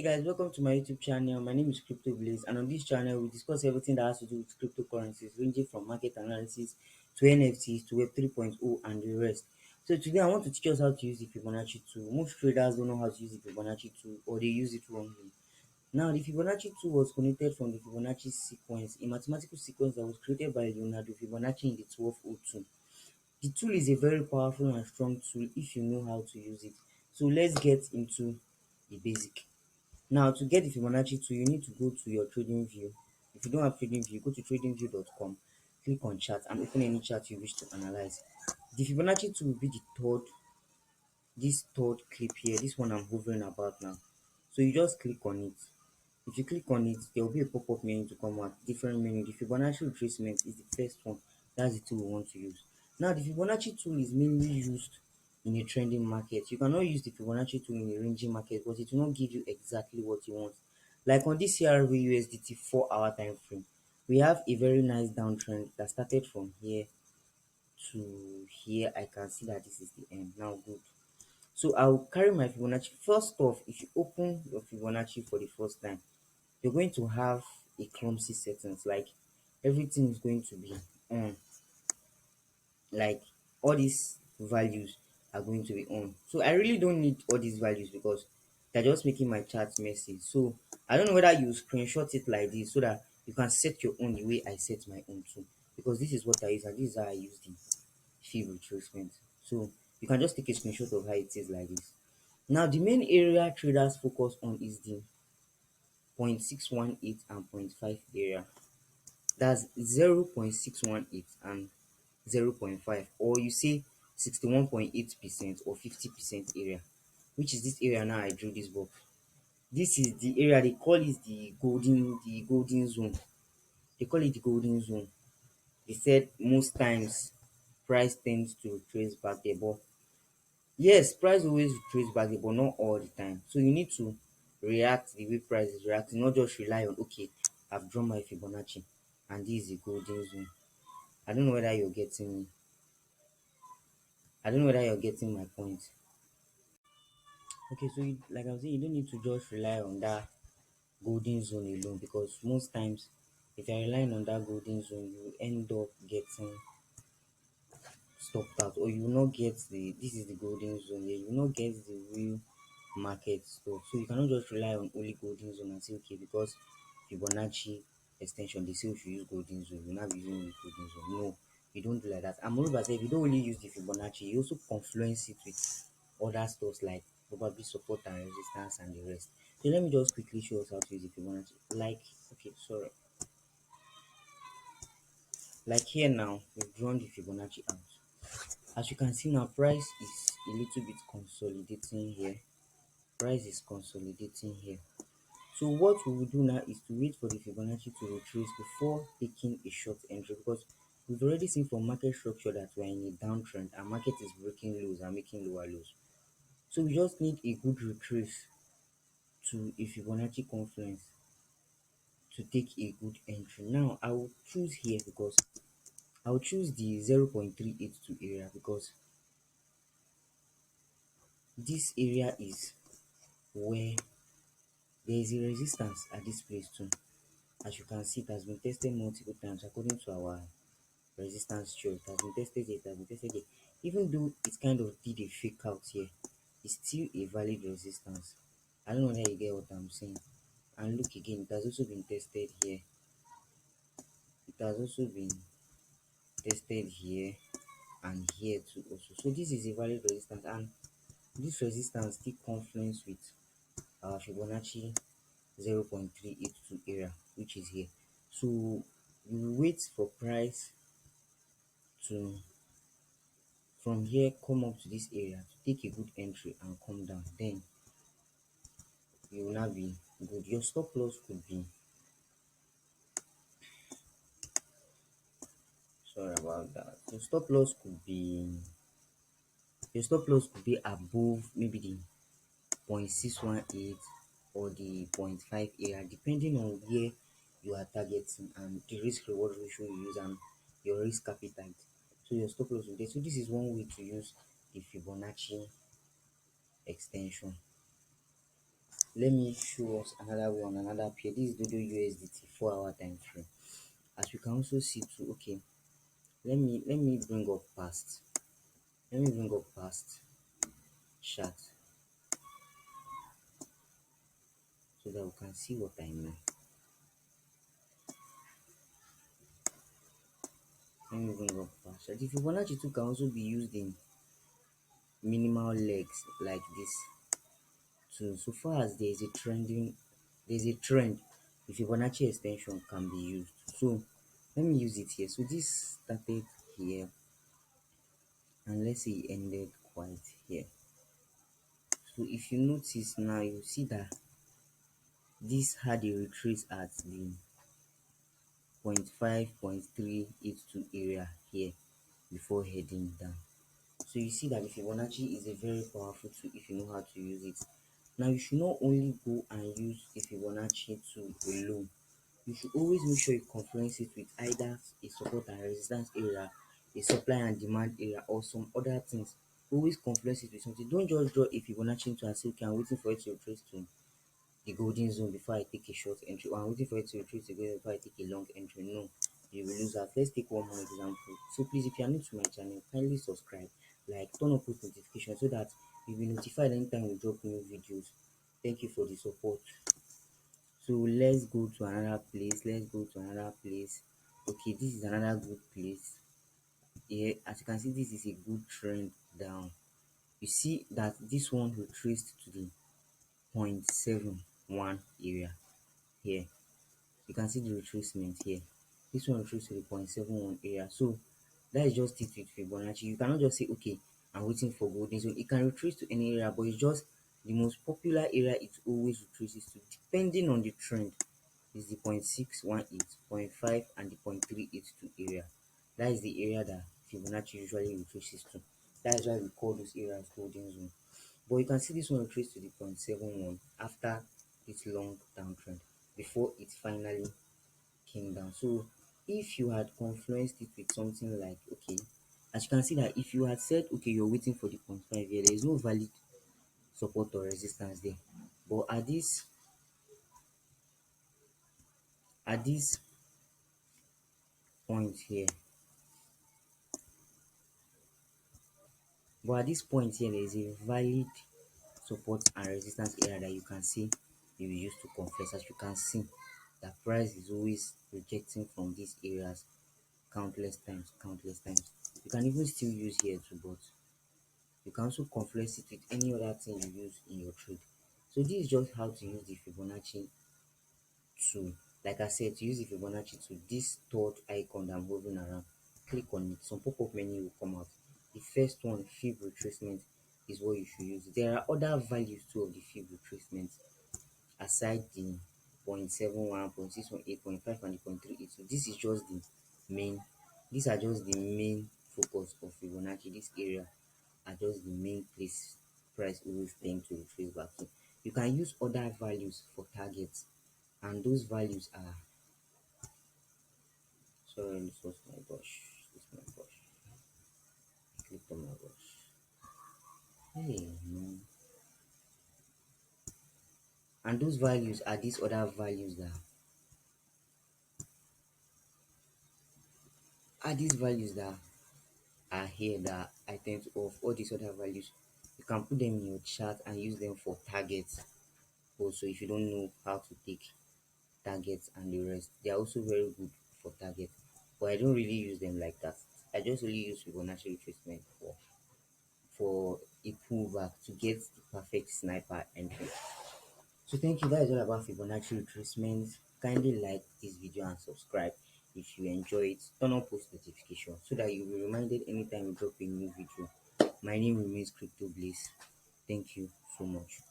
Guys, welcome to my YouTube channel. My name is Crypto Blaze, and on this channel we discuss everything that has to do with cryptocurrencies, ranging from market analysis to NFTs to Web 3.0 and the rest. So today I want to teach us how to use the Fibonacci tool. Most traders don't know how to use the Fibonacci tool, or they use it wrongly. Now, the Fibonacci tool was connected from the Fibonacci sequence, a mathematical sequence that was created by Leonardo Fibonacci in the 1202. The tool is a very powerful and strong tool if you know how to use it. So let's get into the basic. Now, to get the Fibonacci tool, you need to go to your trading view. If you don't have trading view, go to tradingview.com, click on chart and open any chart you wish to analyze. The Fibonacci tool will be this third clip here, this one I'm hovering about now. So you just click on it. If you click on it, there will be a pop-up menu to come out, different menu. The Fibonacci Retracement is the first one. That's the tool we want to use. Now, the Fibonacci tool is mainly used in a trending market. You cannot use the Fibonacci tool in a ranging market, but it will not give you exactly what you want. Like on this CRV USDT 4-hour time frame, we have a very nice downtrend that started from here to here. I can see that this is the end. Now, good. So I'll carry my Fibonacci. First off, if you open your Fibonacci for the first time, you're going to have a clumsy settings, like everything is going to be on, like all these values are going to be on. So I really don't need all these values because they're just making my chart messy. So I don't know whether you screenshot it like this so that you can set your own the way I set my own too, because this is what I use and this is how I use the fib retracement. So you can just take a screenshot of how it is like this. Now, the main area traders focus on is the 0.618 and zero point 0.5 area. That's 0.618 and 0.5, or you say 61.8% or 50% area, which is this area. Now I drew this box. This is the area they call it the golden zone. They call it the golden zone. They said most times price tends to retrace back there, but yes, price always retrace back there, but not all the time. So you need to react the way price is reacting, not just rely on, okay, I've drawn my Fibonacci and this is the golden zone. I don't know whether you're getting me. I don't know whether you're getting my point. Okay, so like I was saying, you don't need to just rely on that golden zone alone, because most times if you're relying on that golden zone, you end up getting stopped out, or you will not get the this is the golden zone here, you will not get the real market stuff. So you cannot just rely on only golden zone and say, okay, because Fibonacci extension they say we should use golden zone, we're not using the golden zone. No, you don't do like that. And moreover, if you don't only use the Fibonacci, you also confluence it with other stuff like probably support and resistance and the rest. So let me just quickly show us how to use the Fibonacci. Like, okay, sorry, like here now we've drawn the Fibonacci out. As you can see now, price is a little bit consolidating here. Price is consolidating here. So what we will do now is to wait for the Fibonacci to retrace before taking a short entry, because we've already seen from market structure that we're in a downtrend and market is breaking lows and making lower lows. So we just need a good retrace to a Fibonacci confluence to take a good entry. Now I will choose here because I will choose the 0.382 area, because this area is where there is a resistance at this place too. As you can see, it has been tested multiple times according to our resistance chart. It has been tested here, it has been tested here. Even though it kind of did a fake out here, it's still a valid resistance. I don't know whether you get what I'm saying. And look again, it has also been tested here. It has also been tested here and here too also. So this is a valid resistance, and this resistance still confluence with our Fibonacci 0.382 area, which is here. So you wait for price to from here come up to this area to take a good entry and come down, then you will not be good. Your stop loss could be, sorry about that, your stop loss could be above maybe the 0.618 or the zero point 0.5 area, depending on where you are targeting and the risk reward ratio you use and your risk appetite. So your stop loss will be there. So this is one way to use the Fibonacci extension. let me show us another way on another pair. This is Dodo USDT 4-hour time frame. As we can also see too, okay, let me bring up past. Let me bring up past chart so that we can see what I mean. Let me bring up past chart. The Fibonacci 2 can also be used in minimal legs like this too. So far as there's a trend, the Fibonacci extension can be used. So let me use it here. So this started here, and let's say it ended quite here. So if you notice now, you see that this had a retrace at the 0.5.382 area here before heading down. So you see that the Fibonacci is a very powerful tool if you know how to use it. Now you should not only go and use the Fibonacci tool alone. You should always make sure you confluence it with either a support and resistance area, a supply and demand area, or some other things. Always confluence it with something. Don't just draw a Fibonacci into and say, okay, I'm waiting for it to retrace to the golden zone before I take a short entry, or I'm waiting for it to retrace to go before I take a long entry. No, you will lose that. Let's take one more example. So please, if you are new to my channel, kindly subscribe, like, turn on post notification so that you'll be notified anytime we drop new videos. Thank you for the support. So let's go to another place. Let's go to another place. Okay, this is another good place. Yeah, as you can see, this is a good trend down. You see that this one retraced to the 0.71 area here. You can see the retracement here. This one retraced to the 0.71 area. So that is just it with Fibonacci. You cannot just say, okay, I'm waiting for golden. So it can retrace to any area, but it's just the most popular area it always retraces to, depending on the trend. Is the 0.618, 0.5, and the 0.382 area. That is the area that Fibonacci usually retraces to. That is why we call those areas golden zone. But you can see this one retrace to the 0.71 after this long downtrend before it finally came down. So if you had confluenced it with something like, okay, as you can see that if you had said, okay, you're waiting for the 0.5 here, there is no valid support or resistance there. But at this point here, but at this point here, there is a valid support and resistance area that you can see you will use to confluence. As you can see, the price is always rejecting from these areas countless times, countless times. You can even still use here too, but you can also confluence it with any other thing you use in your trade. So this is just how to use the Fibonacci tool. Like I said, to use the Fibonacci tool, this third icon that I'm hovering around, click on it. Some pop-up menu will come out. The first one, fib retracement, is what you should use. There are other values too of the fib retracement aside the 0.71, 0.618, 0.5, and the 0.382. This is just the main, these are just the main focus of Fibonacci. This area are just the main place price always tend to retrace back to. You can use other values for targets, and those values are, sorry, this was my brush, this is my brush, click on my brush. Hey man. And those values are these other values that are here that I tend to off. All these other values, you can put them in your chart and use them for targets. Also, if you don't know how to take targets and the rest, they are also very good for target, but I don't really use them like that. I just only use Fibonacci retracement for a pullback to get the perfect sniper entry. So thank you. That is all about Fibonacci retracement. Kindly like this video and subscribe if you enjoy it. Turn on post notification so that you'll be reminded anytime we drop a new video. My name remains Crypto Bliss. Thank you so much.